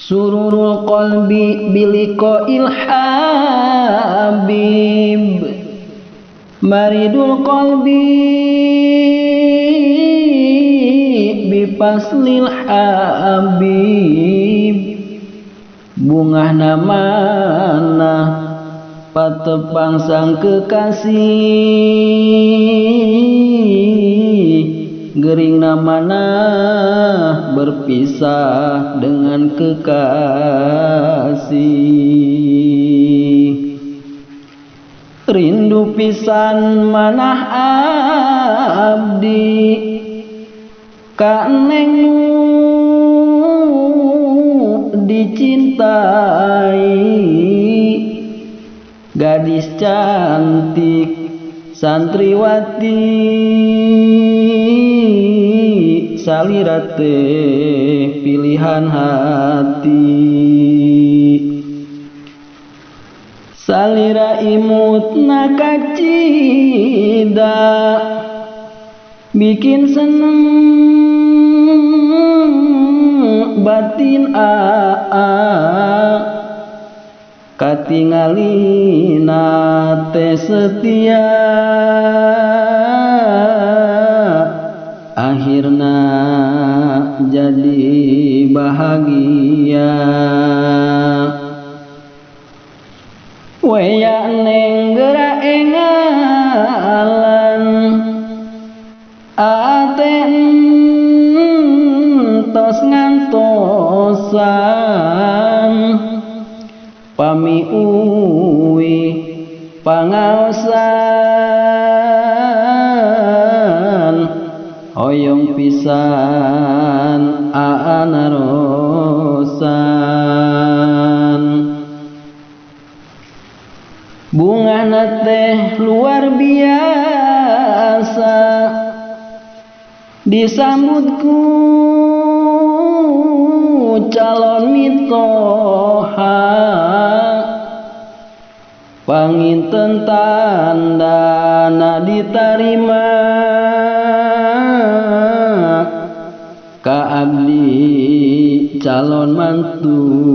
sururul qalbi biliqa'il habib, maridul qalbi bipaslil habib, bungahna mana patepang sang kekasih, geringna mana berpisah dengan kekasih. Rindu pisan manah abdi ka neng nu dicintai, gadis cantik santriwati salira teh pilihan hati, salira imutna kacida bikin seneng batin katingalina teh setia, akhirna jadi bahagia. Weya neng geura engalan aten tos ngantosan, pami uwi pangaosan, hoyong pisan aanarosan. Bungana teh luar biasa disambutku calon mitoha, panginten tandana ditarima ka abdi calon mantu.